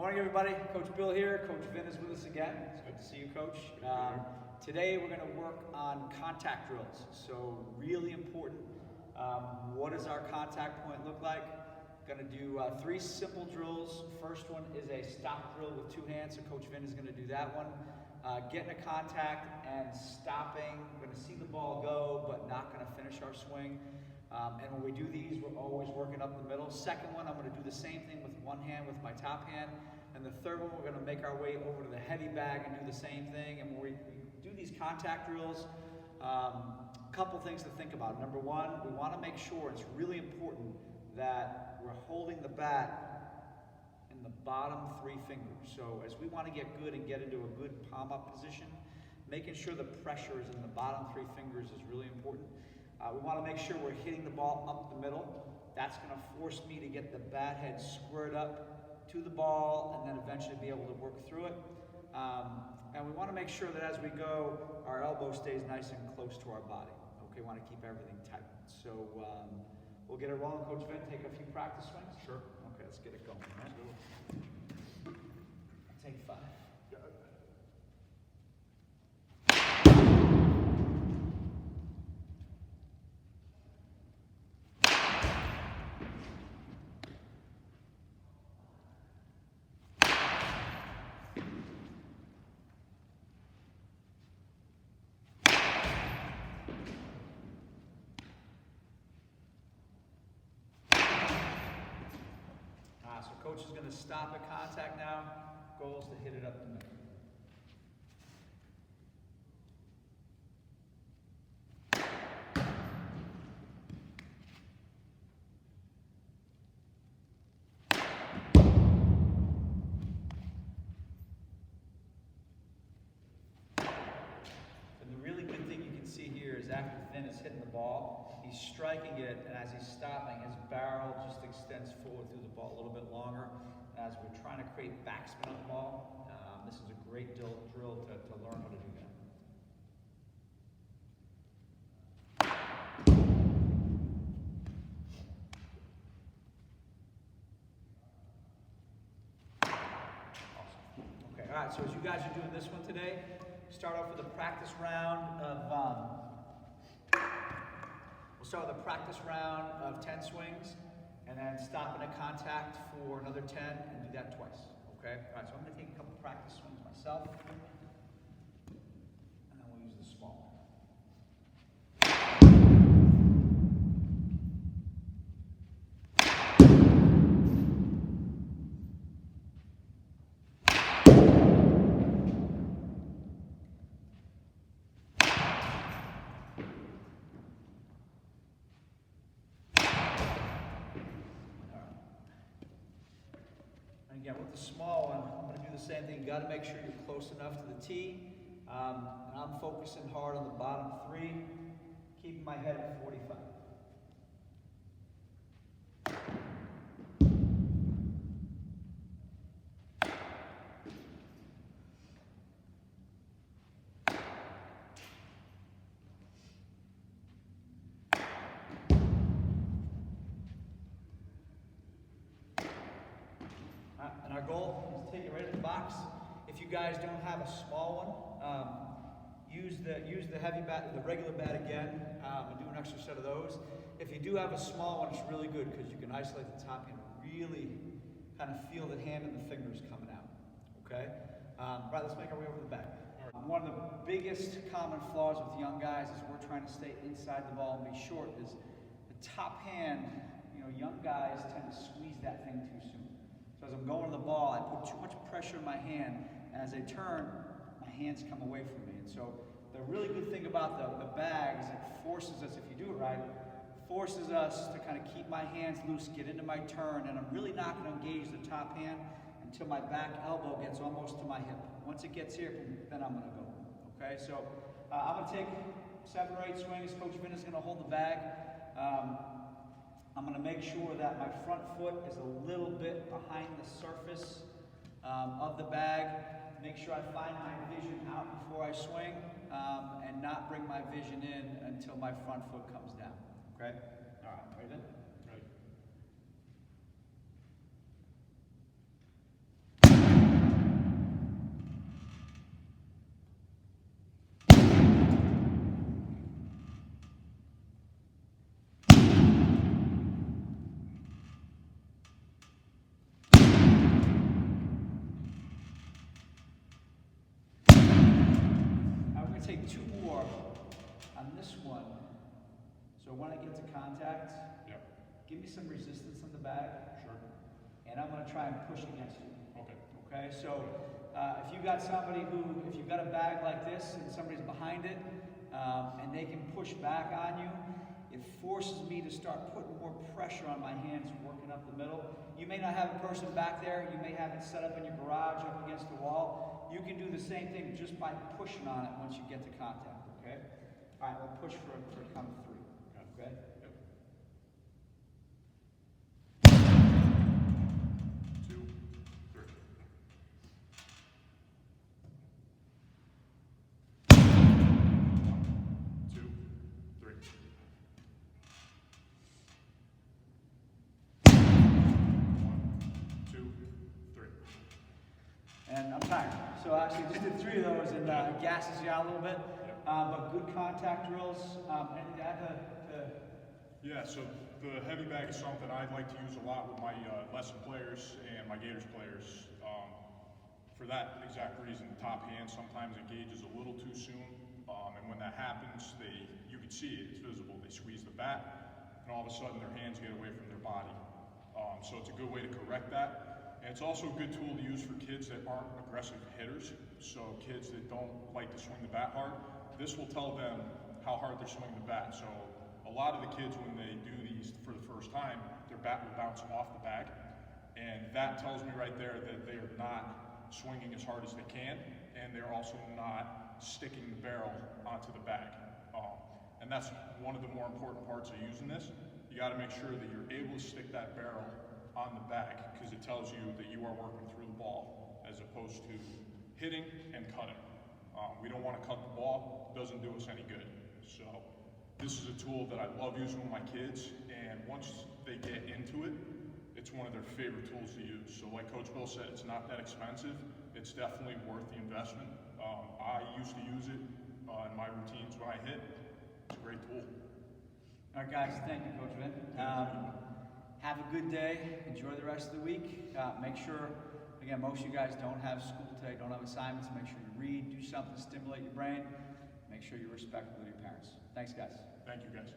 Morning, everybody. Coach Bill here. Coach Vin is with us again. It's good to see you, Coach. Today we're going to work on contact drills. So really important. What does our contact point look like? Going to do 3 simple drills. First one is a stop drill with 2 hands. So Coach Vin is going to do that one. Getting a contact and stopping. We're going to see the ball go, but not going to finish our swing. And when we do these, we're always working up the middle. Second one, I'm going to do the same thing with one hand with my top hand. And the third one, we're going to make our way over to the heavy bag and do the same thing. And when we do these contact drills, a couple things to think about. Number one, we want to make sure, it's really important, that we're holding the bat in the bottom 3 fingers. So as we want to get good and get into a good palm up position, making sure the pressure is in the bottom 3 fingers is really important. We want to make sure we're hitting the ball up the middle. That's going to force me to get the bat head squared up to the ball and then eventually be able to work through it. And we want to make sure that as we go, our elbow stays nice and close to our body. Okay, we want to keep everything tight. So we'll get it rolling. Coach Vin, take a few practice swings. Sure. Okay, let's get it going. All right. Take 5. So coach is going to stop at contact now. Goal is to hit it up the middle. And the really good thing you can see here is after Vin is hitting the ball, he's striking it, and as he's stopping, his barrel just extends forward through the ball a little bit longer. As we're trying to create backspin on the ball, this is a great drill to learn how to do that. Awesome. Okay, all right, so as you guys are doing this one today, start off with a practice round of, we'll start with a practice round of 10 swings, and then stop in a contact for another 10, and do that twice, okay? All right, so I'm gonna take a couple practice swings myself, and then we'll use the small one. Again, with the small one, I'm going to do the same thing. You got to make sure you're close enough to the tee. And I'm focusing hard on the bottom 3, keeping my head at 45. And our goal is to take it right in the box. If you guys don't have a small one, use the heavy bat, the regular bat again, and do an extra set of those. If you do have a small one, it's really good because you can isolate the top hand, really kind of feel the hand and the fingers coming out. Okay? Right, let's make our way over the back. One of the biggest common flaws with young guys is we're trying to stay inside the ball and be short. Is the top hand, young guys tend to squeeze that thing too soon. So as I'm going to the ball, I put too much pressure in my hand, and as I turn, my hands come away from me. And so the really good thing about the bag is it forces us, if you do it right, forces us to kind of keep my hands loose, get into my turn, and I'm really not going to engage the top hand until my back elbow gets almost to my hip. Once it gets here, then I'm going to go. Okay, so I'm going to take 7 or 8 swings. Coach Vin is going to hold the bag. I'm going to make sure that my front foot is a little bit behind the surface of the bag. Make sure I find my vision out before I swing and not bring my vision in until my front foot comes down. Okay? All right, ready then? Right. So when I get to contact, Yeah. give me some resistance in the bag, Sure. and I'm gonna try and push against you. Okay. Okay, so if you've got if you've got a bag like this and somebody's behind it, and they can push back on you, it forces me to start putting more pressure on my hands working up the middle. You may not have a person back there, you may have it set up in your garage up against the wall. You can do the same thing just by pushing on it once you get to contact, okay? All right, we'll push for a count of 3, okay? Yep. 2, 3. 1, 2, 3. 1, 2, 3. And I'm tired. So actually just did 3 of those and gasses you out a little bit. But good contact drills. Anything to add to Yeah, so the heavy bag is something I like to use a lot with my lesson players and my Gators players. For that exact reason, the top hand sometimes engages a little too soon, and when that happens, you can see it, it's visible. They squeeze the bat, and all of a sudden their hands get away from their body. So it's a good way to correct that. And it's also a good tool to use for kids that aren't aggressive hitters, so kids that don't like to swing the bat hard. This will tell them how hard they're swinging the bat. So a lot of the kids, when they do these for the first time, their bat will bounce off the bag, and that tells me right there that they are not swinging as hard as they can, and they're also not sticking the barrel onto the bag. And that's one of the more important parts of using this. You got to make sure that you're able to stick that barrel on the bag, because it tells you that you are working through the ball as opposed to hitting and cutting. We don't want to cut the ball, it doesn't do us any good. So this is a tool that I love using with my kids, and once they get into it, it's one of their favorite tools to use. So like Coach Bill said, it's not that expensive. It's definitely worth the investment. I used to use it in my routines when I hit. It's a great tool. All right, guys, thank you, Coach Vin. Have a good day. Enjoy the rest of the week. Make sure, again, most of you guys don't have school today, don't have assignments. Make sure you read, do something to stimulate your brain. Make sure you're respectful of your parents. Thanks, guys. Thank you, guys.